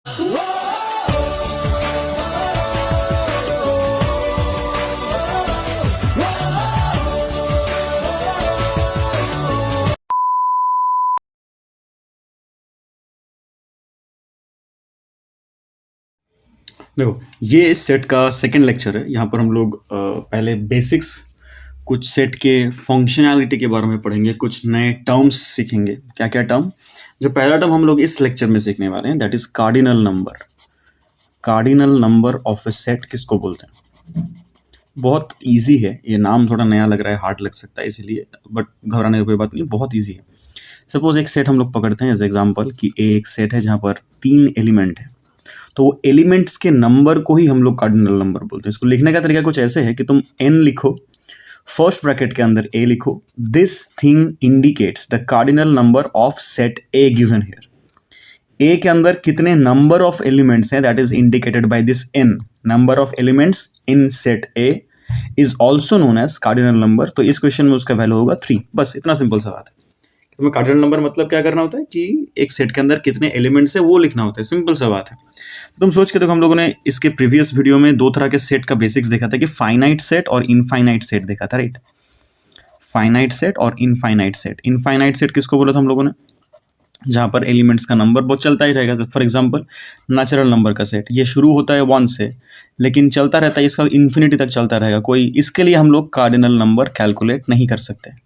देखो, ये इस सेट का सेकंड लेक्चर है। यहाँ पर हम लोग पहले बेसिक्स, कुछ सेट के फंक्शनैलिटी के बारे में पढ़ेंगे, कुछ नए टर्म्स सीखेंगे। क्या क्या टर्म? जो पहला टर्म हम लोग इस लेक्चर में सीखने वाले हैं, that is cardinal number. Cardinal number of A set किसको बोलते हैं? बहुत इजी है। ये नाम थोड़ा नया लग रहा है, हार्ड लग सकता है, इसीलिए, बट घबराने की कोई बात नहीं, बहुत ईजी है। सपोज एक सेट हम लोग पकड़ते हैं एज एग्जाम्पल कि ए एक सेट है जहाँ पर 3 एलिमेंट है। तो एलिमेंट्स के नंबर को ही हम लोग कार्डिनल नंबर बोलते हैं। इसको लिखने का तरीका कुछ ऐसे है कि तुम n लिखो, फर्स्ट ब्रैकेट के अंदर a लिखो, this thing indicates the cardinal number of set a given here. a के अंदर कितने नंबर ऑफ एलिमेंट्स हैं, that is indicated by this n। Number of elements in set a is also known as cardinal number. तो इस question में उसका value होगा 3। बस इतना सिंपल सा बात है। तुम्हें कार्डिनल नंबर मतलब क्या करना होता है कि एक सेट के अंदर कितने एलिमेंट्स है वो लिखना होता है। सिंपल सा बात है। तुम सोच के देखो, हम लोगों ने इसके प्रीवियस वीडियो में 2 तरह के सेट का बेसिक्स देखा था कि फाइनाइट सेट और इनफाइनाइट सेट देखा था, राइट? फाइनाइट सेट और इनफाइनाइट सेट। इनफाइनाइट सेट किसको बोला था हम लोगों ने? जहां पर एलिमेंट्स का नंबर बहुत चलता ही रहेगा। फॉर एग्जांपल नेचुरल नंबर का सेट, ये शुरू होता है 1 से लेकिन चलता रहता है, इसका इन्फिनिटी तक चलता रहेगा कोई। इसके लिए हम लोग कार्डिनल नंबर कैलकुलेट नहीं कर सकते।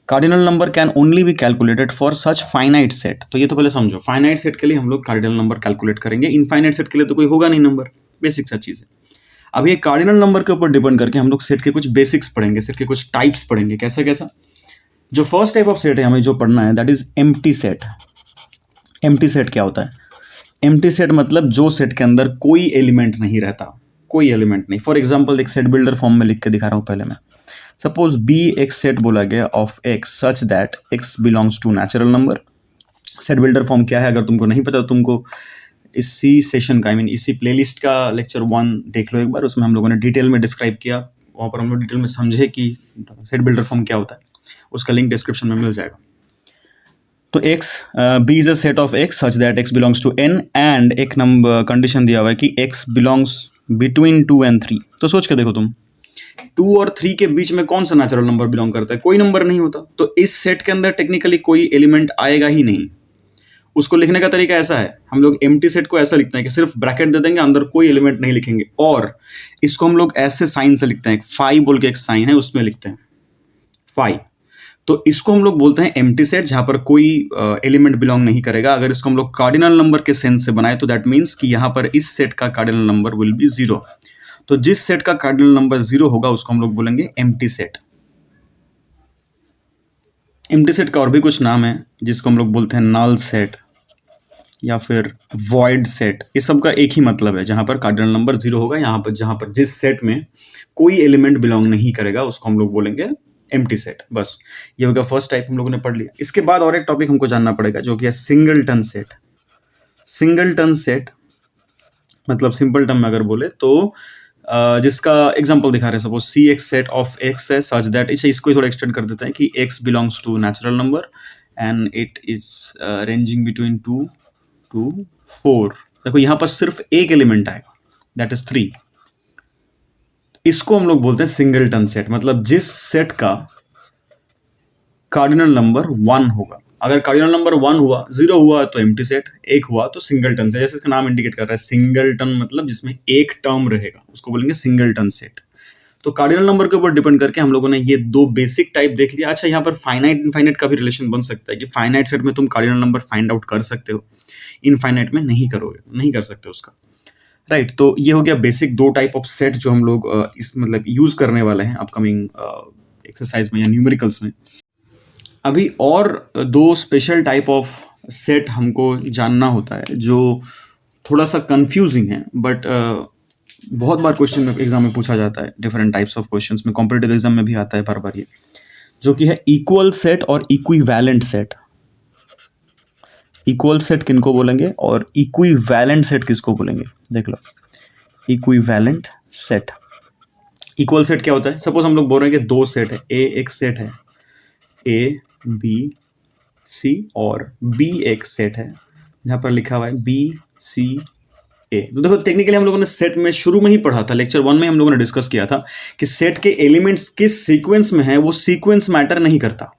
Cardinal number can only be calculated for such finite set. तो ये तो पहले समझो, फाइनाइट सेट के लिए हम लोग कार्डिनल नंबर कैलकुलेट करेंगे, इनफाइनाइट सेट के लिए तो कोई होगा नहीं नंबर। बेसिक सा चीज़ है। अब ये कार्डिनल नंबर के ऊपर डिपेंड करके हम लोग सेट के कुछ बेसिक्स पढ़ेंगे, सेट के कुछ टाइप्स पढ़ेंगे। कैसा कैसा? जो फर्स्ट टाइप ऑफ सेट है हमें जो पढ़ना है, that is empty set. Empty set क्या होता है? एम्प्टी सेट मतलब जो सेट के अंदर कोई एलिमेंट नहीं रहता, कोई एलिमेंट नहीं। फॉर एग्जाम्पल एक सेट बिल्डर फॉर्म में लिख के दिखा रहा हूँ पहले मैं। सपोज बी एक सेट बोला गया of x such that x belongs to natural number. Set builder form क्या है अगर तुमको नहीं पता तो तुमको इसी सेशन का, इसी प्लेलिस्ट का लेक्चर 1 देख लो एक बार। उसमें हम लोगों ने डिटेल में डिस्क्राइब किया, वहाँ पर हम लोग डिटेल में समझे कि सेट बिल्डर फॉर्म क्या होता है। उसका लिंक डिस्क्रिप्शन में मिल जाएगा। तो x b is a set of x such that x belongs to n and एक नंबर कंडीशन दिया हुआ है कि x बिलोंग्स बिटवीन 2 and 3। तो सोच के देखो तुम, 2 और 3 के बीच में कौन सा नेचुरल नंबर बिलोंग करता है? कोई नंबर नहीं होता। तो इस सेट के अंदर टेक्निकली कोई एलिमेंट आएगा ही नहीं। उसको लिखने का तरीका ऐसा है, हम लोग एम्प्टी सेट को ऐसा लिखते हैं कि सिर्फ ब्रैकेट दे देंगे, अंदर कोई एलिमेंट नहीं लिखेंगे। और इसको हम लोग ऐसे साइन से लिखते हैं, फाई बोल के एक साइन है, उसमें लिखते हैं फाई। तो इसको हम लोग बोलते हैं एम्प्टी सेट, जहां पर कोई एलिमेंट बिलोंग नहीं करेगा। अगर इसको हम लोग कार्डिनल नंबर के सेंस से बनाए तो दैट मीन्स कि यहाँ पर इस सेट का कार्डिनल नंबर विल बी 0। तो जिस सेट का कार्डिनल नंबर 0 होगा उसको हम लोग बोलेंगे एम्प्टी सेट। एम्प्टी सेट का और भी कुछ नाम है जिसको हम लोग बोलते हैं नल सेट या फिर वॉइड सेट। इस सब का एक ही मतलब है, जहां पर कार्डिनल नंबर 0 होगा, यहाँ पर जहां पर जिस सेट में कोई एलिमेंट बिलोंग नहीं करेगा उसको हम लोग बोलेंगे एम्प्टी सेट। बस ये होगा फर्स्ट टाइप, हम लोगों ने पढ़ लिया। इसके बाद और एक टॉपिक हमको जानना पड़ेगा जो कि है सिंगलटन सेट। सिंगलटन सेट मतलब सिंपल टर्म में अगर बोले तो जिसका एग्जांपल दिखा रहे हैं, suppose C x set of x है सच दैट, इसको थोड़ा एक्सटेंड कर देते हैं कि x belongs to natural number and it is ranging between 2 to 4। देखो यहाँ पर सिर्फ एक एलिमेंट आएगा, दैट इज 3। इसको हम लोग बोलते हैं सिंगलटन सेट, मतलब जिस सेट का कार्डिनल नंबर 1 होगा। अगर कार्डिनल नंबर 1 हुआ, 0 हुआ तो एम्प्टी सेट, 1 हुआ तो सिंगलटन सेट। जैसे इसका नाम इंडिकेट कर रहा है सिंगलटन, मतलब जिसमें एक टर्म रहेगा उसको बोलेंगे सिंगलटन सेट। तो कार्डिनल नंबर के ऊपर डिपेंड करके हम लोगों ने ये 2 बेसिक टाइप देख लिया। अच्छा, यहाँ पर फाइनाइट इनफाइनाइट का भी रिलेशन बन सकता है कि फाइनाइट सेट में तुम कार्डिनल नंबर फाइंड आउट कर सकते हो, इनफाइनाइट में नहीं करोगे, नहीं कर सकते उसका, राइट। तो ये हो गया बेसिक 2 टाइप ऑफ सेट जो हम लोग इस मतलब यूज करने वाले हैं अपकमिंग एक्सरसाइज में या न्यूमेरिकल्स में। अभी और 2 स्पेशल टाइप ऑफ सेट हमको जानना होता है जो थोड़ा सा कंफ्यूजिंग है, बट बहुत बार क्वेश्चन में एग्जाम में पूछा जाता है। डिफरेंट टाइप्स ऑफ क्वेश्चंस में कॉम्पिटिटिव एग्जाम में भी आता है बार बार ये, जो कि है इक्वल सेट और इक्विवेलेंट सेट। इक्वल सेट किनको बोलेंगे और इक्विवेलेंट सेट किसको बोलेंगे? देख लो, इक्विवेलेंट सेट। इक्वल सेट क्या होता है? सपोज हम लोग बोल रहे हैं कि 2 सेट है, ए एक सेट है ए बी सी और बी एक सेट है, जहाँ पर लिखा हुआ है बी सी ए। तो देखो टेक्निकली हम लोगों ने सेट में शुरू में ही पढ़ा था, लेक्चर 1 में हम लोगों ने डिस्कस किया था कि सेट के एलिमेंट्स किस सीक्वेंस में है, वो सीक्वेंस मैटर नहीं करता।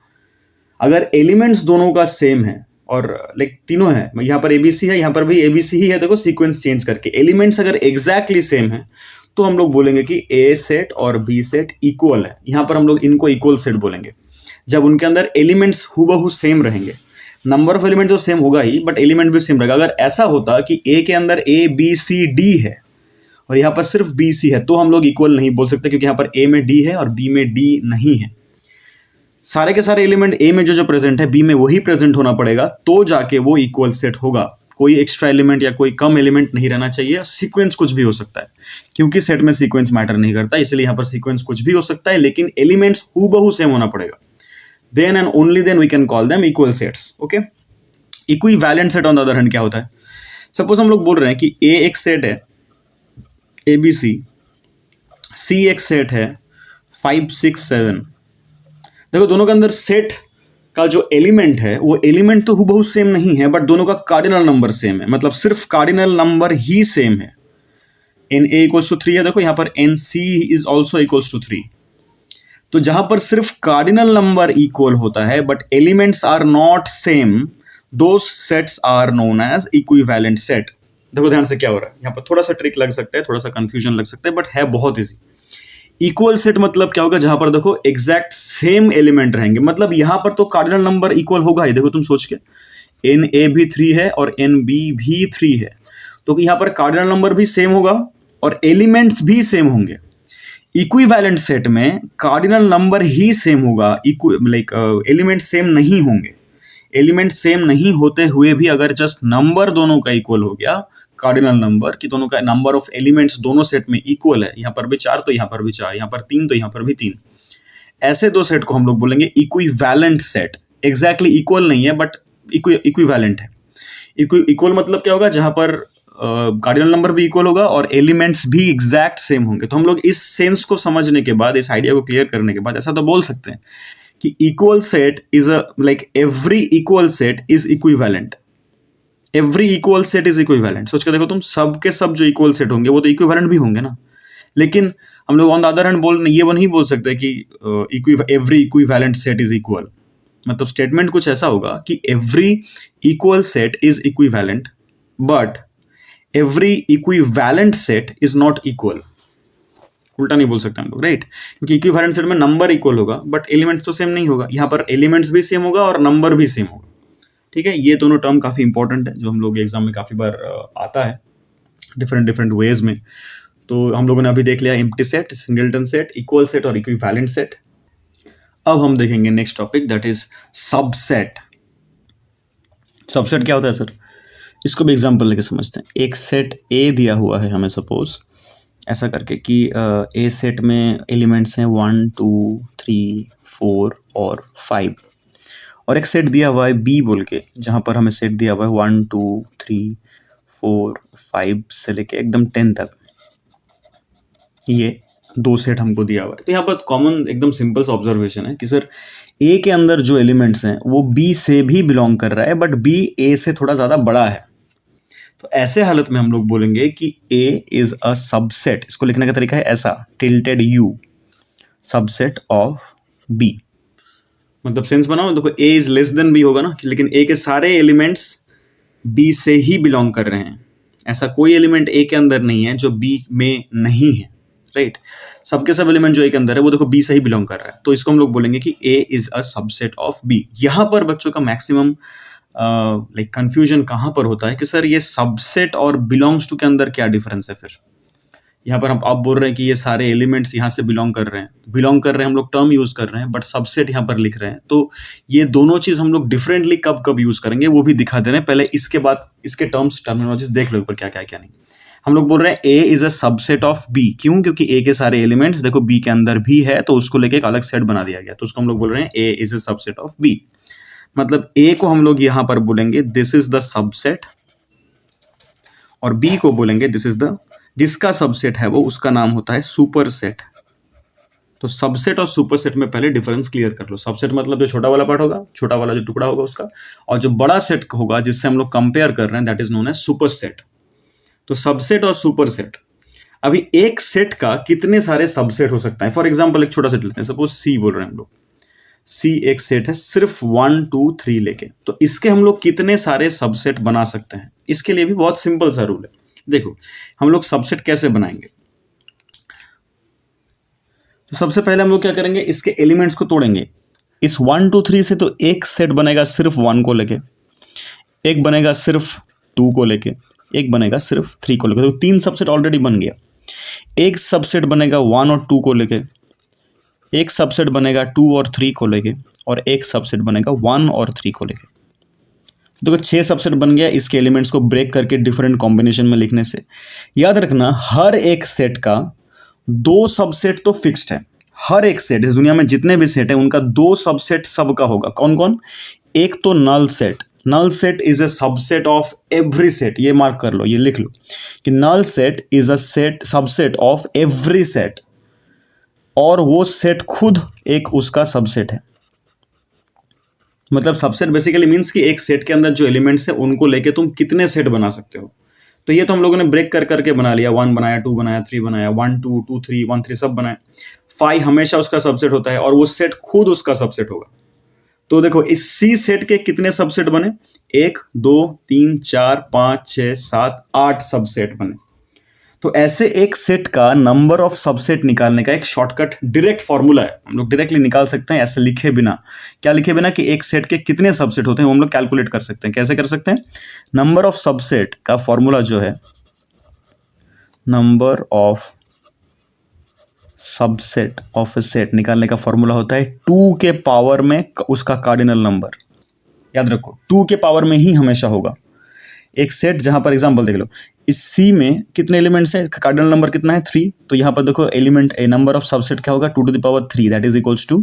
अगर एलिमेंट्स दोनों का सेम है और लाइक तीनों है, यहाँ पर एबीसी है, यहाँ पर भी एबीसी ही है, देखो सीक्वेंस चेंज करके एलिमेंट्स अगर एग्जैक्टली सेम है तो हम लोग बोलेंगे कि ए सेट और बी सेट इक्वल है। यहाँ पर हम लोग इनको इक्वल सेट बोलेंगे जब उनके अंदर एलिमेंट्स हूबहू सेम रहेंगे। नंबर ऑफ एलिमेंट तो सेम होगा ही, बट एलिमेंट भी सेम रहेगा। अगर ऐसा होता कि ए के अंदर ए बी सी डी है और यहाँ पर सिर्फ बी सी है, तो हम लोग इक्वल नहीं बोल सकते, क्योंकि यहाँ पर ए में डी है और बी में डी नहीं है। सारे के सारे एलिमेंट ए में जो प्रेजेंट है, बी में वही प्रेजेंट होना पड़ेगा, तो जाके वो इक्वल सेट होगा। कोई एक्स्ट्रा एलिमेंट या कोई कम एलिमेंट नहीं रहना चाहिए। सीक्वेंस कुछ भी हो सकता है, क्योंकि सेट में सीक्वेंस मैटर नहीं करता, इसलिए यहाँ पर सीक्वेंस कुछ भी हो सकता है, लेकिन एलिमेंट्स हूबहू सेम होना पड़ेगा। Then and only then we can call them equal sets. Okay, equivalent set on the other hand क्या होता है? सपोज हम लोग बोल रहे हैं कि ए एक सेट है ए बी सी, सी एक सेट है 5 6 7। देखो दोनों के अंदर सेट का जो एलिमेंट है वो एलिमेंट तो हूबहू सेम नहीं है, बट दोनों का कार्डिनल नंबर सेम है, मतलब सिर्फ कार्डिनल नंबर ही सेम है। एन ए इक्वल्स टू 3 है, देखो यहाँ पर n C is also equals to 3। तो जहां पर सिर्फ कार्डिनल नंबर इक्वल होता है but elements are not same, those sets are known as equivalent set. देखो ध्यान से क्या हो रहा है, यहाँ पर थोड़ा सा ट्रिक लग सकता है, थोड़ा सा कंफ्यूजन लग सकता है, बट है बहुत इजी। इक्वल सेट मतलब क्या होगा? जहां पर देखो एग्जैक्ट सेम एलिमेंट रहेंगे, मतलब यहां पर तो कार्डिनल नंबर इक्वल होगा ही। देखो तुम सोच के, एन ए भी 3 है और एन बी भी 3 है, तो यहां पर कार्डिनल नंबर भी सेम होगा और एलिमेंट्स भी सेम होंगे। इक्विवेलेंट सेट में कार्डिनल नंबर ही सेम होगा, एलिमेंट सेम नहीं होंगे। एलिमेंट सेम नहीं होते हुए भी अगर जस्ट नंबर दोनों का इक्वल हो गया, कार्डिनल नंबर कि दोनों का नंबर ऑफ एलिमेंट्स दोनों सेट में इक्वल है, यहाँ पर भी 4 तो यहाँ पर भी 4, यहाँ पर 3 तो यहाँ पर भी 3, ऐसे दो सेट को हम लोग बोलेंगे इक्विवेलेंट सेट। एग्जैक्टली इक्वल नहीं है बट इक्विवेलेंट है। इक्वल मतलब क्या होगा? जहां पर कार्डिनल नंबर भी इक्वल होगा और एलिमेंट्स भी एग्जैक्ट सेम होंगे। तो हम लोग इस सेंस को समझने के बाद, इस आइडिया को क्लियर करने के बाद ऐसा तो बोल सकते हैं कि equal set is every equal set is equivalent. Every equal set is equivalent. सोच के देखो तुम, सब के सब जो इक्वल सेट होंगे वो तो इक्विवेलेंट भी होंगे ना। लेकिन हम लोग ऑन द अदर हैंड ये नहीं बोल सकते कि every equivalent set is equal. मतलब स्टेटमेंट कुछ ऐसा होगा कि every equal set is equivalent but every equivalent set is not equal. उल्टा नहीं बोल सकते हम लोग, राइट? क्योंकि इक्विवेलेंट सेट में नंबर इक्वल होगा बट एलिमेंट्स तो सेम नहीं होगा। यहाँ पर एलिमेंट्स भी सेम होगा और नंबर भी सेम होगा। ठीक है, ये दोनों टर्म काफी इंपॉर्टेंट है, जो हम लोग एग्जाम में काफी बार आता है डिफरेंट वेज में। तो हम लोगों ने अभी देख लिया empty set, singleton set, equal set और इक्विवेलेंट सेट। अब हम देखेंगे next topic, that is subset. Subset क्या होता है सर? इसको भी एग्जांपल लेके समझते हैं। एक सेट ए दिया हुआ है हमें, सपोज ऐसा करके कि ए सेट में एलिमेंट्स हैं 1 2 3 4 और 5, और एक सेट दिया हुआ है बी बोल के, जहाँ पर हमें सेट दिया हुआ है 1 2 3 4 5 से लेके एकदम 10 तक। ये दो सेट हमको दिया हुआ है। तो यहाँ पर कॉमन एकदम सिंपल सा ऑब्जर्वेशन है कि सर ए के अंदर जो एलिमेंट्स हैं वो बी से भी बिलोंग कर रहा है, बट बी ए से थोड़ा ज़्यादा बड़ा है। तो ऐसे हालत में हम लोग बोलेंगे कि ए इज अ सबसेट। इसको लिखने का तरीका है ऐसा, tilted U, subset of B. मतलब सेंस बनाओ, देखो A is less than B होगा ना, लेकिन ए के सारे एलिमेंट्स बी से ही बिलोंग कर रहे हैं। ऐसा कोई एलिमेंट ए के अंदर नहीं है जो बी में नहीं है, राइट? सबके सब एलिमेंट जो ए के अंदर है वो देखो बी से ही बिलोंग कर रहा है। तो इसको हम लोग बोलेंगे कि A is a subset of B. यहाँ पर बच्चों का मैक्सिमम कंफ्यूजन कहाँ पर होता है कि सर ये सबसेट और बिलोंग्स टू के अंदर क्या डिफरेंस है? फिर यहाँ पर हम आप बोल रहे हैं कि ये सारे एलिमेंट्स यहाँ से बिलोंग कर रहे हैं, हम लोग टर्म यूज कर रहे हैं, बट सबसेट यहाँ पर लिख रहे हैं। तो ये दोनों चीज हम लोग डिफरेंटली कब यूज करेंगे वो भी दिखा दे रहे हैं। पहले इसके बाद इसके टर्मिनोलॉजीज देख लो ऊपर क्या क्या क्या नहीं। हम लोग बोल रहे हैं A is a subset of B. क्यों? क्योंकि ए के सारे एलिमेंट्स देखो बी के अंदर भी है, तो उसको लेके एक अलग सेट बना दिया गया। तो उसको हम लोग बोल रहे हैं A is a subset of B. मतलब ए को हम लोग यहां पर बोलेंगे दिस इज द सबसेट, और बी को बोलेंगे दिस इज द, जिसका सबसेट है वो उसका नाम होता है सुपर सेट। तो सबसेट और सुपर सेट में पहले डिफरेंस क्लियर कर लो। सबसेट मतलब जो छोटा वाला पार्ट होगा, छोटा वाला जो टुकड़ा होगा उसका, और जो बड़ा सेट होगा जिससे हम लोग कंपेयर कर रहे हैं that is known as super set. तो सबसेट और सुपरसेट, अभी एक सेट का कितने सारे सबसेट हो सकता है। फॉर एग्जाम्पल एक छोटा सेट लेते हैं, सपोज सी बोल रहे हैं हम लोग, सी एक सेट है सिर्फ 1 2 3 लेके, तो इसके हम लोग कितने सारे सबसेट बना सकते हैं। इसके लिए भी बहुत सिंपल सा रूल है। देखो हम लोग सबसेट कैसे बनाएंगे, तो सबसे पहले हम लोग क्या करेंगे, इसके एलिमेंट्स को तोड़ेंगे। इस 1 2 3 से तो एक सेट बनेगा सिर्फ 1 को लेके, एक बनेगा सिर्फ 2 को लेके, एक बनेगा सिर्फ 3 को लेके, तो 3 सबसेट ऑलरेडी बन गया। एक सबसेट बनेगा 1 और 2 को लेके, एक सबसेट बनेगा 2 और 3 को लेके, और एक सबसेट बनेगा 1 और 3 को लेके। देखो 6 सबसेट बन गया इसके एलिमेंट्स को ब्रेक करके डिफरेंट कॉम्बिनेशन में लिखने से। याद रखना हर एक सेट का 2 सबसेट तो फिक्स्ड है। हर एक सेट, इस दुनिया में जितने भी सेट है उनका 2 सबसेट सबका होगा। कौन कौन? एक तो null set, null set is a subset of every set. ये मार्क कर लो, ये लिख लो कि null set is a set subset of every set, और वो सेट खुद एक उसका सबसेट है। मतलब सबसेट बेसिकली मीन्स कि एक सेट के अंदर जो एलिमेंट्स है उनको लेके तुम कितने सेट बना सकते हो। तो ये तो हम लोगों ने ब्रेक कर करके बना लिया, 1 बनाया, 2 बनाया, 3 बनाया, 1 2 2 3 1 3 सब बनाए। 5 हमेशा उसका सबसेट होता है और वो सेट खुद उसका सबसेट होगा। तो देखो इस सी सेट के कितने सबसेट बने, 1 2 3 4 5 6 7 8 सबसेट बने। तो ऐसे एक सेट का नंबर ऑफ सबसेट निकालने का एक शॉर्टकट डायरेक्ट फॉर्मूला है, हम लोग डायरेक्टली निकाल सकते हैं ऐसे लिखे बिना। क्या लिखे बिना? कि एक सेट के कितने सबसेट होते हैं वो हम लोग कैलकुलेट कर सकते हैं। कैसे कर सकते हैं? नंबर ऑफ सबसेट का फॉर्मूला जो है, number of subset of A set निकालने का फॉर्मूला होता है 2 के पावर में उसका कार्डिनल नंबर। याद रखो 2 के पावर में ही हमेशा होगा। एक सेट जहां पर एग्जांपल देख लो, इस सी में कितने एलिमेंट्स हैं, इसका कार्डिनल नंबर कितना है 3, तो यहां पर देखो element A number of subset क्या होगा 2 to the power 3 that is equals to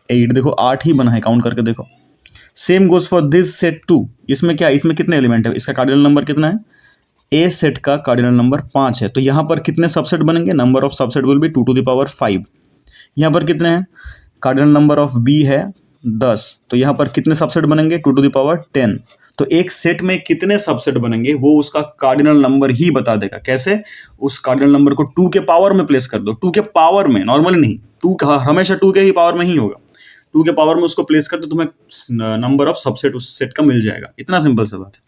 8। देखो 8 ही बना है, काउंट करके देखो। Same goes for this set 2, इसमें क्या, इसमें कितने एलिमेंट है, इसका कार्डिनल नंबर कितना है, ए सेट का कार्डिनल नंबर 5 है, तो यहां पर कितने सबसेट बनेंगे, number of subset will be 2 to the power 5। यहां पर कितने हैं, कार्डिनल नंबर ऑफ बी है 10, तो यहां पर कितने सबसेट बनेंगे 2 टू द पावर 10। तो एक सेट में कितने सबसेट बनेंगे वो उसका कार्डिनल नंबर ही बता देगा। कैसे? उस कार्डिनल नंबर को 2 के पावर में प्लेस कर दो, 2 के पावर में, नॉर्मली नहीं, 2 हमेशा 2 के ही पावर में ही होगा। 2 के पावर में उसको प्लेस कर दो, तुम्हें नंबर ऑफ सबसेट उस सेट का मिल जाएगा। इतना सिंपल सा बात है।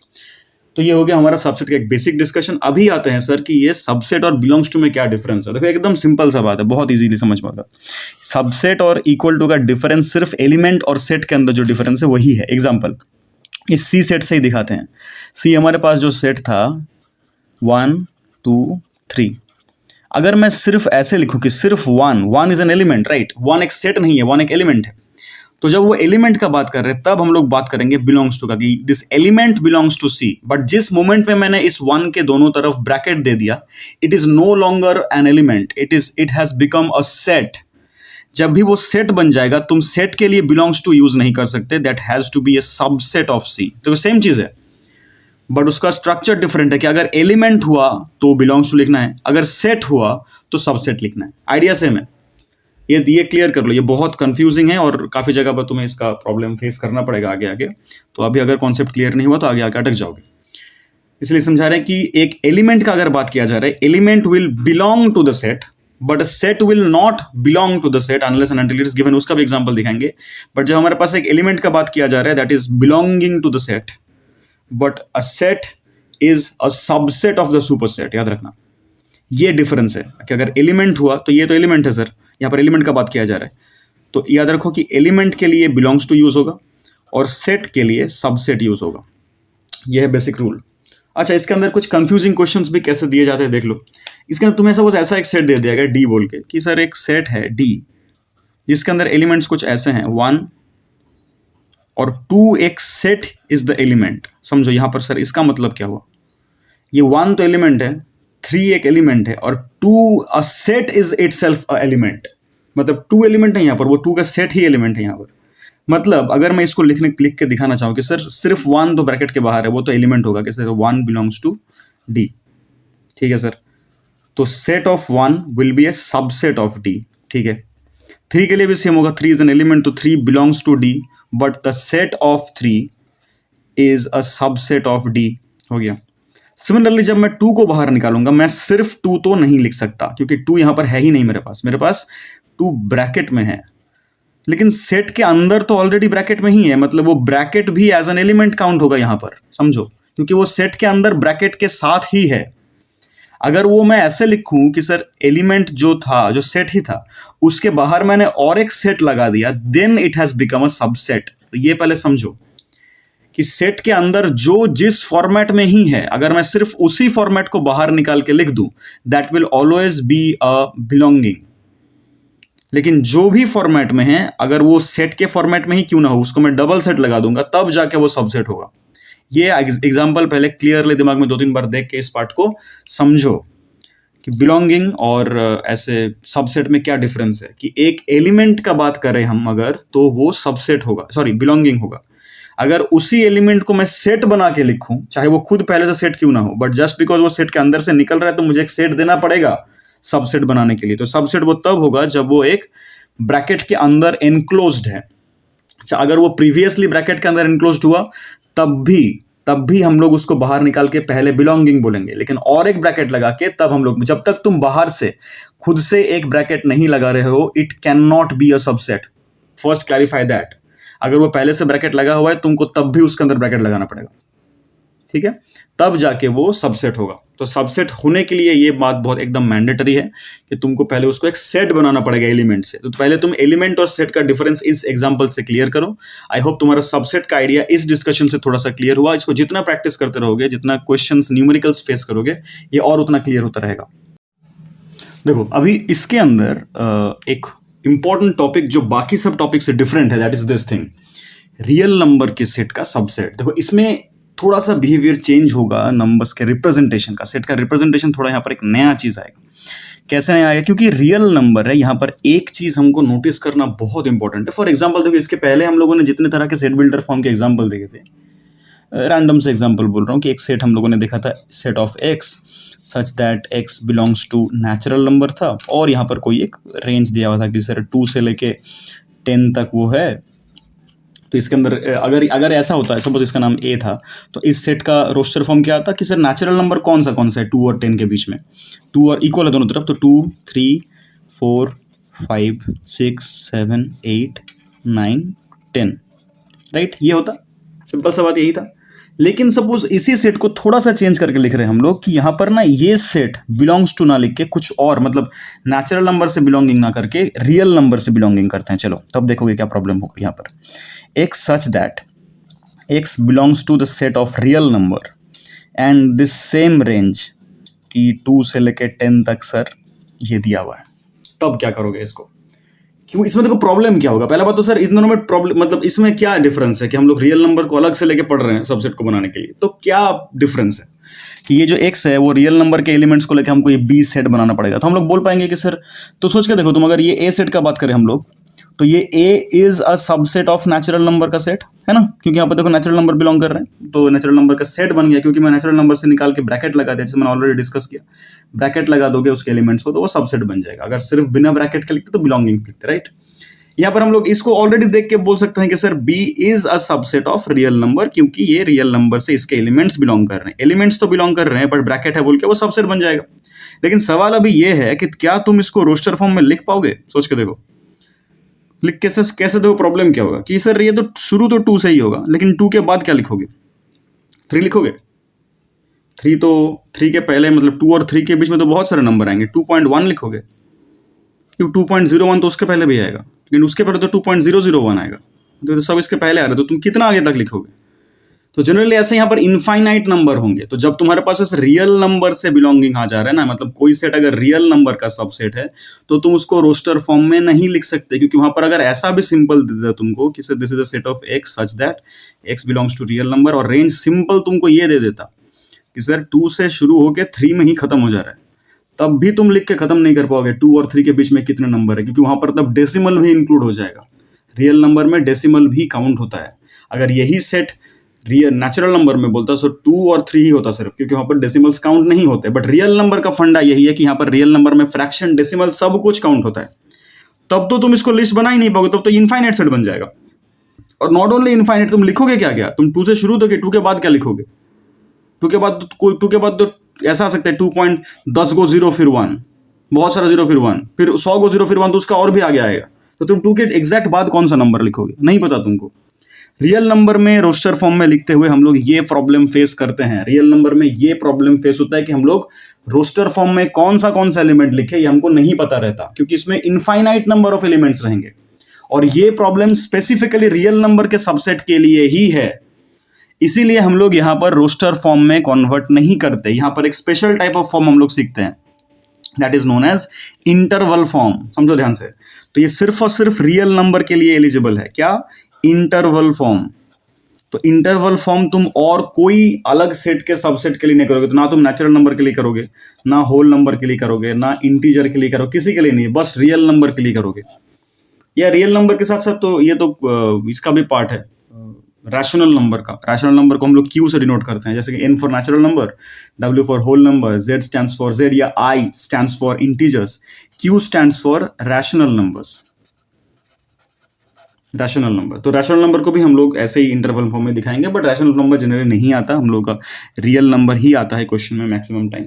तो ये हो गया हमारा सबसेट का एक बेसिक डिस्कशन। अभी आते हैं सर कि ये सबसेट और बिलोंग्स टू में क्या डिफरेंस है। देखो एकदम सिंपल सा बात है, बहुत इजीली समझ में आएगा। सबसेट और इक्वल टू का डिफरेंस सिर्फ एलिमेंट और सेट के अंदर जो डिफरेंस है वही है। एग्जांपल इस सी सेट से ही दिखाते हैं। सी हमारे पास जो सेट था 1 2 3, अगर मैं सिर्फ ऐसे लिखूं कि सिर्फ 1 इज एन एलिमेंट, राइट, 1 एक सेट नहीं है, 1 एक एलिमेंट है। तो जब वो एलिमेंट का बात कर रहे हैं तब हम लोग बात करेंगे बिलोंग्स टू का, कि this element belongs to C. But जिस मोमेंट में मैंने इस 1 के दोनों तरफ ब्रैकेट दे दिया, it is no longer an element, it has become a set. जब भी वो सेट बन जाएगा तुम सेट के लिए बिलोंग्स टू यूज नहीं कर सकते, that has to be a subset of C. तो सेम चीज है बट उसका स्ट्रक्चर डिफरेंट है कि अगर एलिमेंट हुआ तो बिलोंग्स टू लिखना है, अगर सेट हुआ तो सबसेट लिखना है। आइडिया सेम है। ये क्लियर कर लो, ये बहुत कंफ्यूजिंग है और काफी जगह पर तुम्हें इसका प्रॉब्लम फेस करना पड़ेगा आगे आगे। तो अभी अगर कॉन्सेप्ट क्लियर नहीं हुआ तो आगे आगे अटक जाओगे। इसलिए समझा रहे हैं कि एक एलिमेंट का अगर बात किया जा रहा है, element will belong to the set but set will not belong to the set unless and until it is given. उसका भी एग्जांपल दिखाएंगे। बट जब हमारे पास एक एलिमेंट का बात किया जा रहा है that is belonging to the set, but a set is a subset of the super set. याद रखना ये डिफरेंस है कि अगर एलिमेंट हुआ तो ये तो एलिमेंट है सर, यहाँ पर एलिमेंट का बात किया जा रहा है। तो याद रखो कि एलिमेंट के लिए बिलोंग्स टू यूज होगा और सेट के लिए सबसेट यूज होगा। यह है बेसिक रूल। अच्छा, इसके अंदर कुछ कंफ्यूजिंग क्वेश्चंस भी कैसे दिए जाते हैं देख लो। इसके अंदर तुम्हें सपोज ऐसा एक सेट दे दिया गया डी बोल के कि सर एक सेट है डी जिसके अंदर एलिमेंट्स कुछ ऐसे हैं 1 और 2 एक सेट इज द एलिमेंट। समझो यहाँ पर सर इसका मतलब क्या हुआ, ये 1 तो एलिमेंट है, 3 एक एलिमेंट है और 2 अ set is itself a element. मतलब 2 एलिमेंट है यहाँ पर, वो 2 का सेट ही एलिमेंट है यहाँ पर। मतलब अगर मैं इसको लिख के दिखाना चाहूँ कि सर सिर्फ 1 तो ब्रैकेट के बाहर है, वो तो एलिमेंट होगा, कैसे 1 बिलोंग्स टू डी। ठीक है सर, तो set of 1 will be a subset of D. ठीक है, 3 के लिए भी सेम होगा, 3 इज एन एलिमेंट तो 3 belongs to D but the set of 3 is a subset of D. हो गया। सिमिलरली जब मैं 2 को बाहर निकालूंगा, मैं सिर्फ 2 तो नहीं लिख सकता क्योंकि 2 यहां पर है ही नहीं मेरे पास 2 ब्रैकेट में है, लेकिन सेट के अंदर तो ऑलरेडी ब्रैकेट में ही है, मतलब वो ब्रैकेट भी एज एन एलिमेंट काउंट होगा यहां पर, समझो, क्योंकि वो सेट के अंदर ब्रैकेट के साथ ही है। अगर वो मैं ऐसे लिखूं कि सर एलिमेंट जो था, जो सेट ही था, उसके बाहर मैंने और एक सेट लगा दिया, then it has become a subset. तो ये पहले समझो कि सेट के अंदर जो जिस फॉर्मेट में ही है, अगर मैं सिर्फ उसी फॉर्मेट को बाहर निकाल के लिख दूं, that will always be a belonging. लेकिन जो भी फॉर्मेट में है, अगर वो सेट के फॉर्मेट में ही क्यों ना हो, उसको मैं डबल सेट लगा दूंगा, तब जाके वो सबसेट होगा। ये एग्जांपल पहले क्लियरली दिमाग में 2-3 बार देख के इस पार्ट को समझो कि बिलोंगिंग और ऐसे सबसेट में क्या डिफरेंस है। कि एक एलिमेंट का बात करें हम अगर, तो वो सबसेट होगा, सॉरी बिलोंगिंग होगा। अगर उसी एलिमेंट को मैं सेट बना के लिखूं, चाहे वो खुद पहले से सेट क्यों ना हो, बट जस्ट बिकॉज वो सेट के अंदर से निकल रहा है तो मुझे एक सेट देना पड़ेगा सबसेट बनाने के लिए। तो सबसेट वो तब होगा जब वो एक ब्रैकेट के अंदर एनक्लोज्ड है। अच्छा, अगर वो प्रीवियसली ब्रैकेट के अंदर एनक्लोज्ड हुआ तब भी हम लोग उसको बाहर निकाल के पहले बिलोंगिंग बोलेंगे, लेकिन और एक ब्रैकेट लगा के तब हम लोग, जब तक तुम बाहर से खुद से एक ब्रैकेट नहीं लगा रहे हो, it can not be a subset. First clarify that. अगर वो पहले से ब्रैकेट लगा हुआ है, तुमको तब भी उसके अंदर ब्रैकेट लगाना पड़ेगा, ठीक है, तब जाके वो सबसेट होगा। तो सबसेट होने के लिए ये बात बहुत एकदम मैंडेटरी है कि तुमको पहले उसको एक सेट बनाना पड़ेगा एलिमेंट से। तो पहले तुम एलिमेंट और सेट का डिफरेंस इस एग्जांपल से क्लियर करो। आई होप तुम्हारा सबसेट का आइडिया इस डिस्कशन से थोड़ा सा क्लियर हुआ। इसको जितना प्रैक्टिस करते रहोगे, जितना क्वेश्चंस न्यूमेरिकल्स फेस करोगे, ये और उतना क्लियर होता रहेगा। देखो, अभी इसके अंदर एक इंपॉर्टेंट टॉपिक जो बाकी सब टॉपिक से डिफरेंट है, that is this thing, real number के सेट का सबसेट। देखो, इसमें थोड़ा सा बिहेवियर चेंज होगा नंबर्स के रिप्रेजेंटेशन का। सेट का रिप्रेजेंटेशन थोड़ा यहाँ पर एक नया चीज आएगा। कैसे नया आएगा? क्योंकि रियल नंबर है, यहाँ पर एक चीज हमको नोटिस करना बहुत इंपॉर्टेंट है। फॉर एग्जाम्पल देखो, इसके पहले हम लोगों ने जितने तरह के सेट बिल्डर फॉर्म के एग्जाम्पल देखे थे, रैंडम से एग्जाम्पल बोल रहा हूँ, कि एक सेट हम लोगों ने देखा था, set of x such that x belongs to natural number था, और यहाँ पर कोई एक रेंज दिया हुआ था कि सर 2 से लेके 10 तक वो है। तो इसके अंदर अगर ऐसा होता है, सपोज इसका नाम ए था, तो इस सेट का रोस्टर फॉर्म क्या आता कि सर नेचुरल नंबर कौन सा है 2 और 10 के बीच में, 2 और इक्वल है दोनों तरफ, तो 2, 3, 4, 5, 6, 7, 8, 9, 10, राइट? ये होता, सिंपल सा बात यही था। लेकिन सपोज इसी सेट को थोड़ा सा चेंज करके लिख रहे हैं हम लोग कि यहाँ पर ना ये सेट बिलोंग्स टू ना लिख के कुछ और, मतलब नेचुरल नंबर से बिलोंगिंग ना करके रियल नंबर से बिलोंगिंग करते हैं। चलो, तब देखोगे क्या प्रॉब्लम होगा। यहाँ पर x such that x belongs to the set of real number and this same range कि 2 से लेके 10 तक सर ये दिया हुआ है, तब क्या करोगे इसको? क्यों, इसमें देखो प्रॉब्लम क्या होगा। पहला बात तो सर इन दोनों में प्रॉब्लम, मतलब इसमें क्या डिफरेंस है कि हम लोग रियल नंबर को अलग से लेके पढ़ रहे हैं सबसेट को बनाने के लिए, तो क्या डिफरेंस है कि ये जो x है वो रियल नंबर के एलिमेंट्स को लेके हमको ये b सेट बनाना पड़ेगा। तो हम लोग बोल पाएंगे कि सर, तो सोच के देखो तुम, अगर ये a सेट का बात करें हम लोग, तो ये a is a subset of natural number का सेट है ना, क्योंकि यहाँ पर देखो नेचुरल नंबर बिलोंग कर रहे हैं, तो नेचुरल नंबर का सेट बन गया, क्योंकि मैं नेचुरल नंबर से निकाल के ब्रैकेट लगा दिया, जैसे मैंने ऑलरेडी डिस्कस किया। ब्रैकेट लगा दोगे उसके एलिमेंट्स को तो वो सबसेट बन जाएगा। अगर सिर्फ बिना ब्रैकेट के लिखते तो बिलोंगिंग लिखते, राइट? यहाँ पर हम लोग इसको ऑलरेडी देख के बोल सकते हैं कि sir b is a subset of real number, क्योंकि ये रियल नंबर से इसके एलिमेंट्स बिलोंग कर रहे हैं। एलिमेंट्स तो बिलोंग कर रहे हैं, बट ब्रैकेट है बोल के वो सबसेट बन जाएगा। लेकिन सवाल अभी ये है कि क्या तुम इसको रोस्टर फॉर्म में लिख पाओगे? सोच के देखो, लिख कैसे देखो, प्रॉब्लम क्या होगा कि सर ये तो शुरू तो 2 से ही होगा, लेकिन 2 के बाद क्या लिखोगे? 3 लिखोगे? 3 तो 3 के पहले, मतलब 2 और 3 के बीच में तो बहुत सारे नंबर आएंगे। 2.1 लिखोगे, क्योंकि 2.01 तो उसके पहले भी आएगा, लेकिन उसके पहले तो 2.001 आएगा, तो सब इसके पहले आ रहे, तो तुम कितना आगे तक लिखोगे? तो जनरली ऐसे यहाँ पर इनफाइनाइट नंबर होंगे। तो जब तुम्हारे पास इस रियल नंबर से बिलोंगिंग आ जा रहा है ना, मतलब कोई सेट अगर रियल नंबर का सबसेट है, तो तुम उसको रोस्टर फॉर्म में नहीं लिख सकते, क्योंकि वहां पर अगर ऐसा भी सिंपल दे देता तुमको कि this is a set of x such that x belongs to real number, और रेंज सिंपल तुमको ये दे देता कि सर 2 से शुरू होकर 3 में ही खत्म हो जा रहा है, तब भी तुम लिख के खत्म नहीं कर पाओगे 2 और 3 के बीच में कितने नंबर है, क्योंकि वहां पर तब डेसिमल भी इंक्लूड हो जाएगा। रियल नंबर में डेसिमल भी काउंट होता है। अगर यही सेट रियल नेचुरल नंबर में बोलता सो 2 और 3 ही होता सिर्फ, क्योंकि वहां पर डेसिमल्स काउंट नहीं होते। बट रियल नंबर का फंडा यही है कि यहाँ पर रियल नंबर में फ्रैक्शन, डेसिमल सब कुछ काउंट होता है। तब तो तुम इसको लिस्ट बना ही नहीं पाओगे, तब तो इनफाइनाइट सेट बन जाएगा। और नॉट ओनली इनफाइनाइट, तुम लिखोगे क्या? तुम 2 से शुरू होगे, 2 के बाद क्या लिखोगे? 2 के बाद तो ऐसा आ सकता है 2.10 को 0 फिर 1, बहुत सारा 0 फिर 1, फिर 100 को 0 फिर 1, तो उसका और भी आगे आएगा। तो तुम 2 के एग्जैक्ट बाद कौन सा नंबर लिखोगे, नहीं पता तुमको। रियल नंबर में रोस्टर फॉर्म में लिखते हुए हम लोग ये प्रॉब्लम फेस करते हैं। रियल नंबर में ये प्रॉब्लम फेस होता है कि हम लोग रोस्टर फॉर्म में कौन सा एलिमेंट लिखे ये हमको नहीं पता रहता, क्योंकि इसमें इनफाइनाइट नंबर ऑफ एलिमेंट्स रहेंगे। और ये प्रॉब्लम स्पेसिफिकली रियल नंबर के सबसेट के लिए ही है, इसीलिए हम लोग यहाँ पर रोस्टर फॉर्म में कन्वर्ट नहीं करते। यहाँ पर एक स्पेशल टाइप ऑफ फॉर्म हम लोग सीखते हैं, that is known as interval form. समझो ध्यान से, तो ये सिर्फ और सिर्फ रियल नंबर के लिए एलिजिबल है। क्या? Interval form. तो इंटरवल फॉर्म तुम और कोई अलग सेट के सबसेट के लिए नहीं करोगे। तो ना तुम नेचुरल नंबर के लिए करोगे, ना होल नंबर के लिए करोगे, ना इंटीजर के लिए करोगे, किसी के लिए नहीं, बस रियल नंबर के लिए करोगे। या रियल नंबर के साथ साथ तो ये तो इसका भी पार्ट है रैशनल नंबर का। रैशनल नंबर को हम लोग क्यू से डिनोट करते हैं, जैसे कि N for natural number, W for whole number, Z stands for Z, या I stands for integers, Q stands for rational numbers. Rational number, तो रैशनल नंबर को भी हम लोग ऐसे ही इंटरवल फॉर्म में दिखाएंगे, बट रैशनल नंबर जनरली नहीं आता, हम लोग का रियल नंबर ही आता है क्वेश्चन में मैक्सिमम टाइम।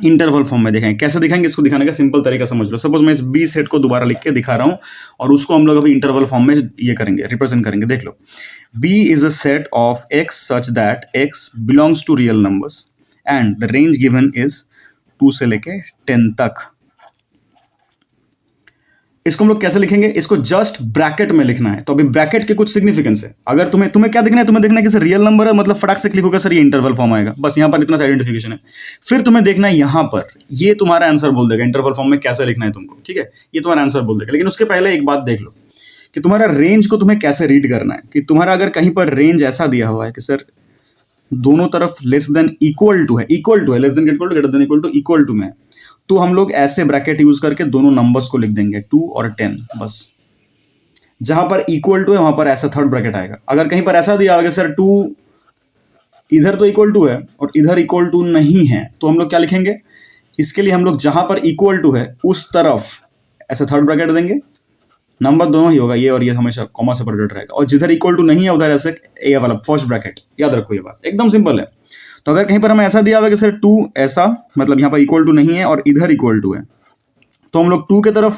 इंटरवल फॉर्म में दिखाएंगे। कैसे दिखाएंगे इसको दिखाने का सिंपल तरीका समझ लो। सपोज मैं इस बी सेट को दोबारा लिख के दिखा रहा हूं और उसको हम लोग अभी इंटरवल फॉर्म में ये करेंगे, रिप्रेजेंट करेंगे। देख लो, B is a set of x such that x belongs to real numbers and the range given is 2 से लेके 10 तक। इसको हम लोग कैसे लिखेंगे? इसको जस्ट ब्रैकेट में लिखना है। तो अभी ब्रैकेट के कुछ सिग्निफिकेंस है। अगर तुम्हें क्या देखना है? तुम्हें देखना है कि सर रियल नंबर है, मतलब फटाक से क्लिक होगा सर ये इंटरवल फॉर्म आएगा, बस यहाँ पर इतना सा आइडेंटिफिकेशन है। फिर तुम्हें देखना है यहाँ पर, ये तुम्हारा आंसर बोल देगा इंटरवल फॉर्म में कैसे लिखना है तुमको, ठीक है? ये तुम्हारा आंसर बोल देगा। लेकिन उसके पहले एक बात देख लो कि तुम्हारा रेंज को तुम्हें कैसे रीड करना है। कि तुम्हारा अगर कहीं पर रेंज ऐसा दिया हुआ है कि सर दोनों तरफ लेस देन इक्वल टू है, less than equal to, greater than equal to में है, तो हम लोग ऐसे ब्रैकेट यूज करके दोनों नंबर्स को लिख देंगे 2 और 10 बस। जहां पर इक्वल टू है वहां पर ऐसा थर्ड ब्रैकेट आएगा। अगर कहीं पर ऐसा दिया होगा सर 2 इधर तो इक्वल टू है और इधर इक्वल टू नहीं है, तो हम लोग क्या लिखेंगे? इसके लिए हम लोग जहां पर इक्वल टू है उस तरफ ऐसा थर्ड ब्रैकेट देंगे, नंबर दोनों ही होगा, ये और ये हमेशा कॉमा सेपरेटेड रहेगा, और जिधर इक्वल टू नहीं है उधर ऐसे ये वाला फर्स्ट ब्रैकेट। याद रखो ये बात एकदम सिंपल है। तो अगर कहीं पर हमें ऐसा दिया हुआ कि सर 2 ऐसा, मतलब यहाँ पर इक्वल टू नहीं है और इधर इक्वल टू है, तो हम लोग 2 के तरफ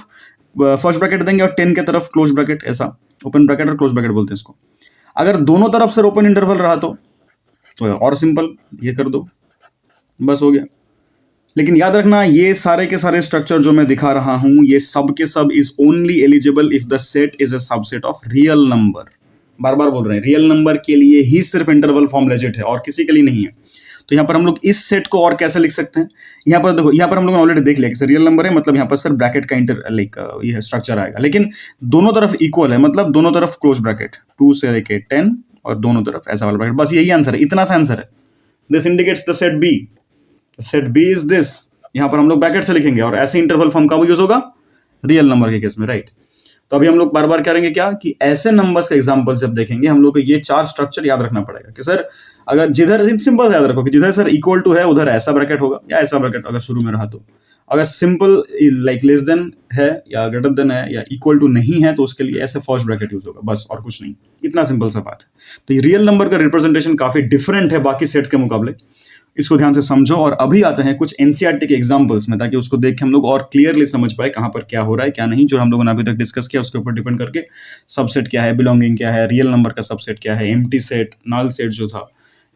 फर्स्ट ब्रैकेट देंगे और 10 के तरफ क्लोज ब्रैकेट, ऐसा ओपन ब्रैकेट और क्लोज ब्रैकेट बोलते हैं इसको। अगर दोनों तरफ सर ओपन इंटरवल रहा तो और सिंपल ये कर दो, बस हो गया। लेकिन याद रखना ये सारे के सारे स्ट्रक्चर जो मैं दिखा रहा हूं ये सब के सब is only eligible if the set is a subset of real number. बार बार बोल रहे हैं, रियल नंबर के लिए ही सिर्फ इंटरवल फॉर्म लेजिट है और किसी के लिए नहीं है। तो यहाँ पर हम लोग इस सेट को और कैसे लिख सकते हैं? यहाँ पर देखो, यहाँ पर हम लोग ऑलरेडी देख लिया कि सर रियल नंबर है, मतलब यहाँ पर सर ब्रैकेट का ये स्ट्रक्चर आएगा। लेकिन दोनों तरफ इक्वल है, मतलब दोनों तरफ क्लोज ब्रैकेट 2 से लेके 10 और दोनों तरफ ऐसा वाला ब्रैकेट, बस यही आंसर है, इतना सा आंसर है। This indicates the set B, set B is this. यहाँ पर हम लोग ब्रैकेट से लिखेंगे और ऐसे इंटरवल फॉर्म का यूज होगा रियल नंबर के केस में, राइट? तो अभी हम लोग बार बार करेंगे क्या कि ऐसे नंबर्स के एग्जांपल जब देखेंगे हम लोग को ये 4 स्ट्रक्चर याद रखना पड़ेगा कि सर अगर जिधर सिंपल याद रखो कि जिधर सर इक्वल टू है उधर ऐसा ब्रैकेट होगा या ऐसा ब्रैकेट अगर शुरू में रहा तो। अगर सिंपल लाइक लेस देन है या ग्रेटर देन है या इक्वल टू नहीं है तो उसके लिए ऐसे फर्स्ट ब्रैकेट यूज होगा, बस और कुछ नहीं। इतना सिंपल सा बात है। तो ये रियल नंबर का रिप्रेजेंटेशन काफी डिफरेंट है बाकी सेट्स के मुकाबले, इसको ध्यान से समझो। और अभी आते हैं कुछ एनसीईआरटी के एग्जांपल्स में, ताकि उसको देख के हम लोग और क्लियरली समझ पाए कहाँ पर क्या हो रहा है क्या नहीं। जो हम लोगों ने अभी तक डिस्कस किया उसके ऊपर डिपेंड करके सबसेट क्या है, बिलोंगिंग क्या है, रियल नंबर का सबसेट क्या है, एम्प्टी सेट, नल सेट जो था,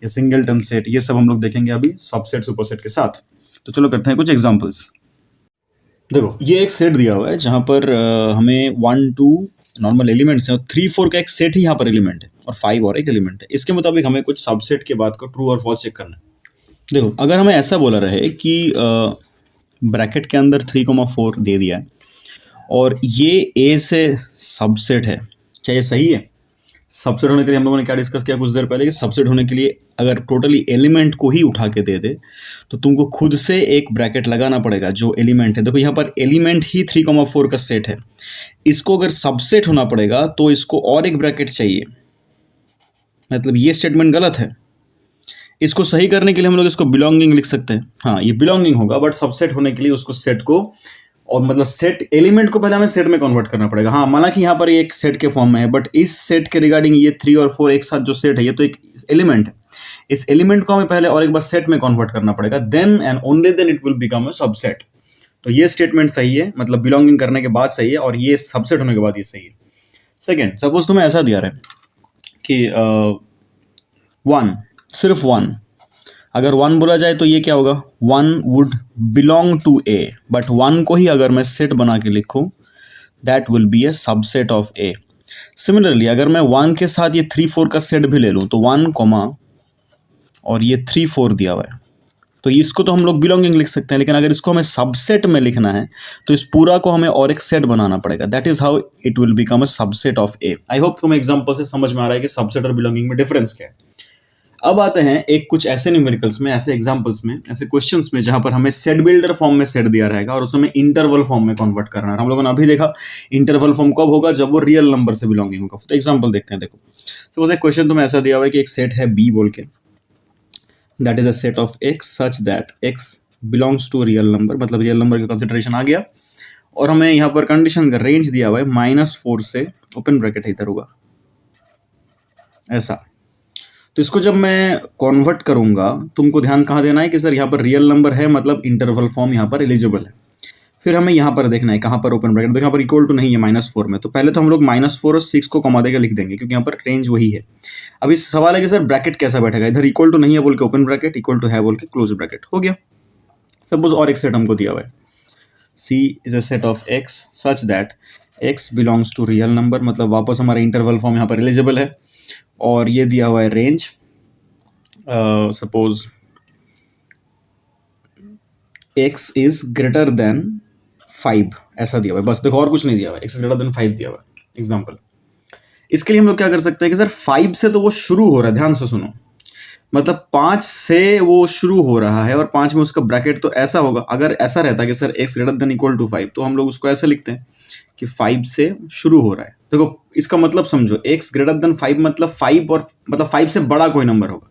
या सिंगलटन सेट, ये सब हम लोग देखेंगे अभी सबसेट सुपरसेट के साथ। तो चलो करते हैं कुछ एग्जांपल्स। देखो ये एक सेट दिया हुआ है जहाँ पर हमें 1 2 नॉर्मल एलिमेंट्स हैं और 3 4 का एक सेट ही यहाँ पर एलिमेंट है और 5 और एक एलिमेंट है। इसके मुताबिक हमें कुछ सबसेट के बाद का ट्रू और फॉल्स चेक करना है। देखो अगर हमें ऐसा बोला रहे कि ब्रैकेट के अंदर 3,4 दे दिया है और ये ए से सबसेट है, क्या ये सही है? सबसेट होने के लिए हम लोगों ने क्या डिस्कस किया कुछ देर पहले कि सबसेट होने के लिए अगर टोटली एलिमेंट को ही उठा के दे दे तो तुमको खुद से एक ब्रैकेट लगाना पड़ेगा जो एलिमेंट है। देखो यहाँ पर एलिमेंट ही 3,4 का सेट है, इसको अगर सबसेट होना पड़ेगा तो इसको और एक ब्रैकेट चाहिए, मतलब ये स्टेटमेंट गलत है। इसको सही करने के लिए हम लोग इसको बिलोंगिंग लिख सकते हैं। हाँ ये बिलोंगिंग होगा, बट सबसेट होने के लिए उसको सेट को और मतलब सेट एलिमेंट को पहले हमें सेट में कन्वर्ट करना पड़ेगा। हाँ, माना कि यहाँ पर ये एक सेट के फॉर्म में है, बट इस सेट के रिगार्डिंग ये 3 और 4 एक साथ जो सेट है ये तो एक एलिमेंट है। इस एलिमेंट को हमें पहले और एक बार सेट में कन्वर्ट करना पड़ेगा, then and only then it will become a subset. तो ये स्टेटमेंट सही है, मतलब बिलोंगिंग करने के बाद सही है, और ये सबसेट होने के बाद ये सही है। सेकेंड, सपोज तुम्हें ऐसा दिया रहा है कि 1, सिर्फ 1, अगर 1 बोला जाए तो ये क्या होगा, 1 would belong to A, but 1 को ही अगर मैं सेट बना के लिखूं that will be a subset of A. Similarly अगर मैं 1 के साथ ये 3 4 का सेट भी ले लूं तो 1 कॉमा और ये 3 4 दिया हुआ है, तो इसको तो हम लोग बिलोंगिंग लिख सकते हैं, लेकिन अगर इसको हमें सबसेट में लिखना है तो इस पूरा को हमें और एक सेट बनाना पड़ेगा। That is how it will become a subset of A. I hope तुम्हें एग्जांपल से समझ में आ रहा है कि सबसेट और बिलोंगिंग में डिफरेंस क्या है। अब आते हैं एक कुछ ऐसे न्यूमेरिकल्स में, ऐसे एग्जांपल्स में, ऐसे क्वेश्चंस में जहां पर हमें सेट बिल्डर फॉर्म में सेट दिया रहेगा और उसमें इंटरवल फॉर्म में कन्वर्ट करना है। हम लोगों ने अभी देखा इंटरवल फॉर्म कब होगा, जब वो रियल नंबर से बिलोंगिंग होगा। तो एग्जांपल देखते हैं। देखो सपोज एक क्वेश्चन तुम्हें ऐसा दिया हुआ है कि एक सेट है बी बोल के, that is a set of x such that x belongs to real number, मतलब रियल नंबर का कंसिडरेशन आ गया, और हमें यहाँ पर कंडीशन का रेंज दिया हुआ है -4 से ओपन ब्रैकेट है इधर होगा ऐसा। तो इसको जब मैं कन्वर्ट करूंगा, तुमको ध्यान कहाँ देना है कि सर यहाँ पर रियल नंबर है, मतलब इंटरवल फॉर्म यहाँ पर एलिजिबल है। फिर हमें यहाँ पर देखना है कहाँ पर ओपन ब्रैकेट, तो यहाँ पर इक्वल टू नहीं है -4 में, तो पहले तो हम लोग -4 और 6 को कमा देकर लिख देंगे क्योंकि यहाँ पर रेंज वही है। अब इस सवाल है कि सर ब्रैकेट कैसा बैठेगा, इधर इक्वल टू नहीं है बोल के ओपन ब्रैकेट, इक्वल टू है बोल के क्लोज ब्रैकेट, हो गया। सपोज और एक सेट हमको दिया हुआ है, C is a set of X such that X belongs to real number, मतलब वापस हमारा इंटरवल फॉर्म यहाँ पर एलिजिबल है, और ये दिया हुआ है range suppose X is greater than 5 ऐसा दिया हुआ है, बस देखो और कुछ नहीं दिया हुआ है, X ग्रेटर देन 5 दिया हुआ है एग्जाम्पल। इसके लिए हम लोग क्या कर सकते हैं कि सर 5 से तो वो शुरू हो रहा है, ध्यान से सुनो, मतलब 5 से वो शुरू हो रहा है और 5 में उसका ब्रैकेट तो ऐसा होगा। अगर ऐसा रहता कि sir x greater than equal to 5, तो हम लोग उसको ऐसे लिखते हैं कि 5 से शुरू हो रहा है। देखो इसका मतलब समझो, x ग्रेटर देन 5 मतलब 5 और मतलब 5 से बड़ा कोई नंबर होगा।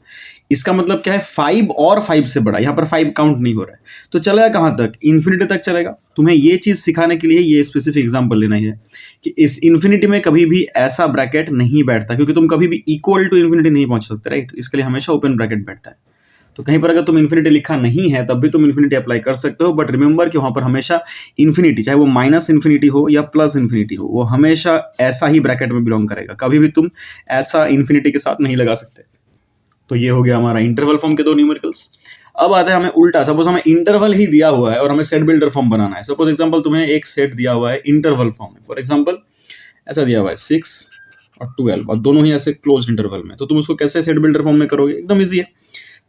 इसका मतलब क्या है, 5 और 5 से बड़ा, यहाँ पर 5 काउंट नहीं हो रहा है, तो चलेगा कहाँ तक, इन्फिनिटी तक चलेगा। तुम्हें ये चीज़ सिखाने के लिए ये स्पेसिफिक एग्जांपल लेना है कि इस इन्फिनिटी में कभी भी ऐसा ब्रैकेट नहीं बैठता, क्योंकि तुम कभी भी इक्वल टू इन्फिनिटी नहीं पहुंच सकते, राइट। इसके लिए हमेशा ओपन ब्रैकेट बैठता है। तो कहीं पर अगर तुम इन्फिनिटी लिखा नहीं है तब भी तुम इन्फिनिटी अप्लाई कर सकते हो, बट रिमेंबर कि वहाँ पर हमेशा इन्फिनिटी, चाहे वो माइनस इन्फिनिटी हो या प्लस इन्फिनिटी हो, वो हमेशा ऐसा ही ब्रैकेट में बिलोंग करेगा, कभी भी तुम ऐसा इन्फिनिटी के साथ नहीं लगा सकते। तो ये हो गया हमारा इंटरवल फॉर्म के 2 न्यूमेरिकल्स। अब आता है हमें उल्टा, सपोज हमें इंटरवल ही दिया हुआ है और हमें सेट बिल्डर फॉर्म बनाना है। सपोज एग्जांपल तुम्हें एक सेट दिया हुआ है इंटरवल फॉर्म में, फॉर एग्जांपल ऐसा दिया हुआ है 6 और 12 और दोनों ही ऐसे क्लोज्ड इंटरवल में, तो तुम उसको कैसे सेट बिल्डर फॉर्म में करोगे, एकदम ईजी है।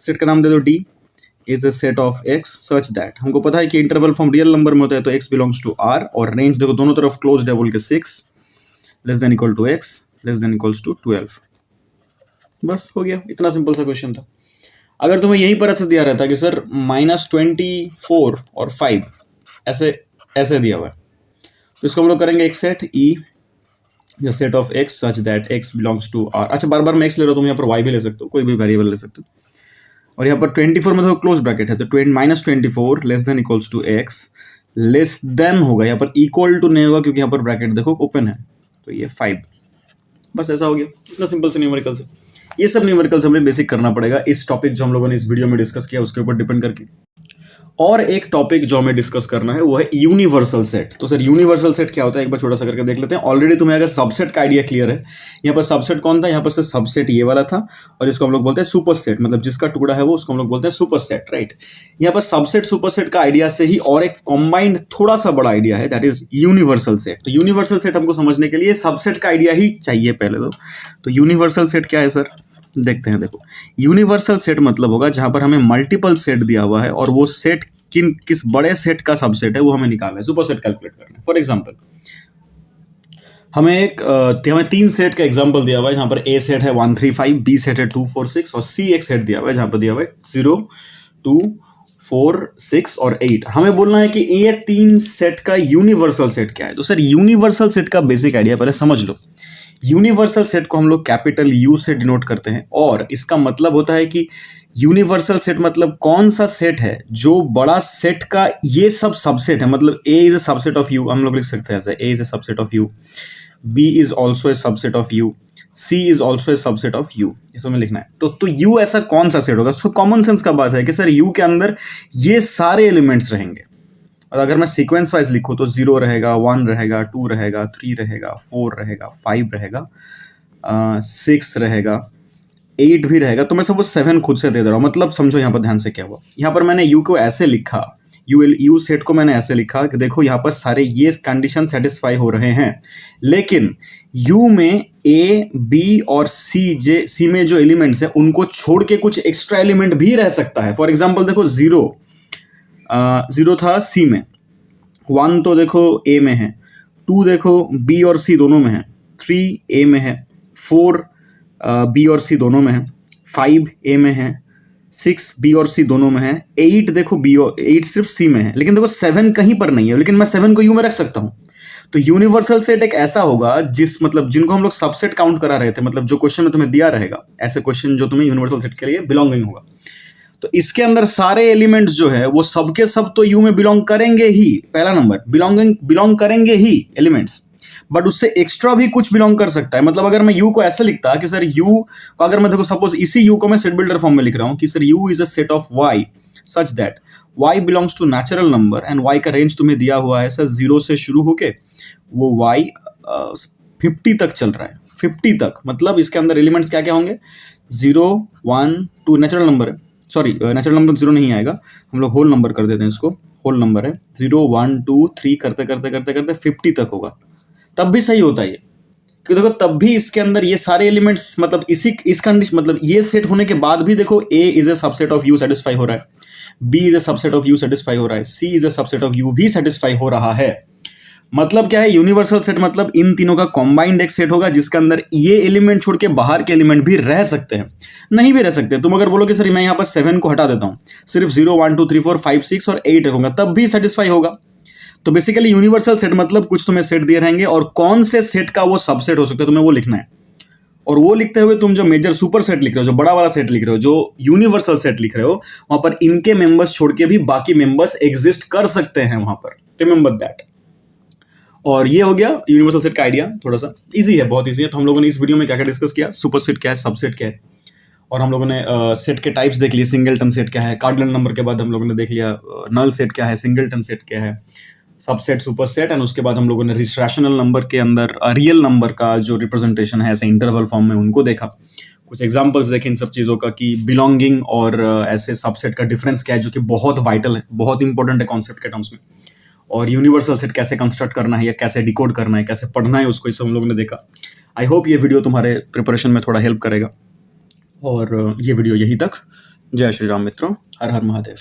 सेट का नाम दे दो D is a set of X such that, हमको पता है कि इंटरवल फॉर्म रियल नंबर में होता है तो X बिलोंग्स टू R, और रेंज देखो दोनों तरफ क्लोज्ड है बोल के 6 less than equal to X less than equals to 12। बस हो गया, इतना सिंपल सा क्वेश्चन था। अगर तुम्हें यहीं पर ऐसे दिया रहता कि सर -24 और 5 ऐसे ऐसे दिया हुआ है, तो इसको हम लोग करेंगे एक set E the set of X such that X belongs to R। अच्छा बार बार मैं X ले रहा हूँ, तुम यहाँ पर Y भी ले सकते हो, कोई भी वेरिएबल ले सकते हो। और यहाँ पर 24 में तो क्लोज ब्रैकेट है, तो -24 less than equals to X less than होगा, यहाँ पर इक्वल टू नहीं होगा क्योंकि यहाँ पर ब्रैकेट देखो ओपन है, तो ये 5। बस ऐसा हो गया, इतना सिंपल से न्यूमेरिकल्स है। ये सब न्यूमेरिकल्स हमें बेसिक करना पड़ेगा इस टॉपिक जो हम लोगों ने इस वीडियो में डिस्कस किया उसके ऊपर डिपेंड करके। और एक टॉपिक जो हमें डिस्कस करना है वो है यूनिवर्सल सेट। तो सर यूनिवर्सल सेट क्या होता है एक बार छोटा सा करके देख लेते हैं। ऑलरेडी तुम्हें अगर सबसेट का आइडिया क्लियर है, यहाँ पर सबसेट कौन था, यहाँ पर से सबसेट ये वाला था, और इसको हम लोग बोलते हैं सुपर सेट, मतलब जिसका टुकड़ा है वो उसको हम लोग बोलते हैं सुपर सेट, राइट। यहाँ पर सबसेट सुपर सेट का आइडिया से ही और एक कॉम्बाइंड थोड़ा सा बड़ा आइडिया है, दैट इज यूनिवर्सल सेट। तो यूनिवर्सल सेट हमको समझने के लिए सबसेट का आइडिया ही चाहिए पहले तो यूनिवर्सल सेट क्या है सर, देखते हैं। देखो यूनिवर्सल सेट मतलब होगा जहां पर हमें मल्टीपल सेट दिया हुआ है और वो सेट किस बड़े सेट का सबसेट है वो हमें निकालना है, सुपर सेट कैलकुलेट करना है। फॉर एग्जांपल हमें 3 सेट का एग्जांपल दिया हुआ है, जहां पर ए सेट है 1 3 5, बी सेट है 2 4 6 और सी एक सेट दिया हुआ है जहां पर दिया हुआ है 0 2 4 6 और 8। हमें बोलना है कि ये 3 सेट का यूनिवर्सल सेट क्या है। तो सर यूनिवर्सल सेट का बेसिक आइडिया पहले समझ लो। यूनिवर्सल सेट को हम लोग कैपिटल U से डिनोट करते हैं, और इसका मतलब होता है कि यूनिवर्सल सेट मतलब कौन सा सेट है जो बड़ा सेट का ये सब सबसेट है, मतलब A is a subset of U, हम लोग लिख सकते हैं ऐसे, A is a subset of U, B is also a subset of U, C is also a subset of U, इसमें लिखना है। तो यू ऐसा कौन सा सेट होगा? सो कॉमन सेंस का बात है कि सर यू के अंदर ये सारे एलिमेंट्स रहेंगे। और अगर मैं सीक्वेंस वाइज लिखूँ तो 0 रहेगा, 1 रहेगा, 2 रहेगा, 3 रहेगा, 4 रहेगा, 5 रहेगा, 6 रहेगा, 8 भी रहेगा। तो मैं सब 7 खुद से दे दे रहा हूँ। मतलब समझो यहाँ पर ध्यान से क्या हुआ, यहाँ पर मैंने यू को ऐसे लिखा, यू सेट को मैंने ऐसे लिखा कि देखो यहाँ पर सारे ये कंडीशन सेटिस्फाई हो रहे हैं, लेकिन यू में ए, बी और सी में जो एलिमेंट्स हैं उनको छोड़ के कुछ एक्स्ट्रा एलिमेंट भी रह सकता है। फॉर एग्जाम्पल देखो 0 था सी में, 1 तो देखो ए में है, 2 देखो बी और सी दोनों में है, 3 ए में है, 4 बी और सी दोनों में है, 5 ए में है, 6 बी और सी दोनों में है, 8 देखो बी और 8 सिर्फ सी में है, लेकिन देखो 7 कहीं पर नहीं है, लेकिन मैं 7 को यू में रख सकता हूँ। तो यूनिवर्सल सेट एक ऐसा होगा जिनको हम लोग सबसेट काउंट करा रहे थे, मतलब जो क्वेश्चन में तुम्हें दिया रहेगा, ऐसे क्वेश्चन जो तुम्हें यूनिवर्सल सेट के लिए बिलोंगिंग होगा, तो इसके अंदर सारे एलिमेंट्स जो है वो सबके सब तो यू में बिलोंग करेंगे ही, पहला नंबर बिलोंग करेंगे ही एलिमेंट्स, बट उससे एक्स्ट्रा भी कुछ बिलोंग कर सकता है। मतलब अगर मैं यू को ऐसे लिखता कि सर यू को, अगर मैं देखो सपोज इसी यू को मैं सेट बिल्डर फॉर्म में लिख रहा हूं कि sir U is a set of y such that y belongs to natural number and y का रेंज तुम्हें दिया हुआ है सर 0 से शुरू होके वो वाई 50 तक चल रहा है, 50 तक। मतलब इसके अंदर एलिमेंट्स क्या क्या होंगे, 0, 1, 2 नेचुरल नंबर है, सॉरी नेचुरल नंबर 0 नहीं आएगा, हम लोग होल नंबर कर देते हैं इसको, होल नंबर है, 0, 1, 2, 3 करते करते करते करते 50 तक होगा, तब भी सही होता है ये, क्योंकि देखो तब भी इसके अंदर ये सारे एलिमेंट्स, मतलब इस कंडीशन, मतलब ये सेट होने के बाद भी देखो A is a subset of U satisfy हो रहा है, B is a subset of U satisfy हो रहा है, C is a subset of U भी सेटिस्फाई हो रहा है। मतलब क्या है, यूनिवर्सल सेट मतलब इन तीनों का कॉम्बाइंड एक सेट होगा जिसके अंदर ये एलिमेंट छोड़ के बाहर के एलिमेंट भी रह सकते हैं, नहीं भी रह सकते। तुम अगर बोलो कि सर मैं यहाँ पर 7 को हटा देता हूँ, सिर्फ 0, 1, 2, 3, 4, 5, 6 और 8 रखूंगा, तब भी सेटिस्फाई होगा। तो बेसिकली यूनिवर्सल सेट मतलब कुछ तुम्हें सेट दिए रहेंगे और कौन से सेट का वो सबसेट हो सकता है तुम्हें वो लिखना है, और वो लिखते हुए तुम जो मेजर सुपर सेट लिख रहे हो, जो बड़ा वाला सेट लिख रहे हो, जो यूनिवर्सल सेट लिख रहे हो, वहां पर इनके मेंबर्स छोड़ के भी बाकी मेंबर्स एग्जिस्ट कर सकते हैं वहां पर, रिमेंबर दैट। और ये हो गया यूनिवर्सल सेट का आइडिया, थोड़ा सा इजी है, बहुत इजी है। तो हम लोगों ने इस वीडियो में क्या क्या डिस्कस किया, सुपर सेट क्या है, सबसेट क्या है, और हम लोगों ने सेट के टाइप्स देख लिए, सिंगलटन सेट क्या है, कार्डिनल नंबर के बाद हम लोगों ने देख लिया नल सेट क्या है, सिंगलटन सेट क्या है, सबसेट, सुपर सेट, एंड उसके बाद हम लोगों ने रैशनल नंबर के अंदर रियल नंबर का जो रिप्रेजेंटेशन है ऐसे इंटरवल फॉर्म में उनको देखा, कुछ एग्जांपल्स देखे इन सब चीज़ों का कि बिलोंगिंग और ऐसे सबसेट का डिफरेंस क्या है, जो कि बहुत वाइटल है, बहुत इंपॉर्टेंट है कॉन्सेप्ट के टर्म्स में, और यूनिवर्सल सेट कैसे कंस्ट्रक्ट करना है या कैसे डिकोड करना है, कैसे पढ़ना है उसको, इस सब हम लोगों ने देखा। आई होप ये वीडियो तुम्हारे प्रिपरेशन में थोड़ा हेल्प करेगा, और ये वीडियो यहीं तक। जय श्री राम मित्रों, हर हर महादेव।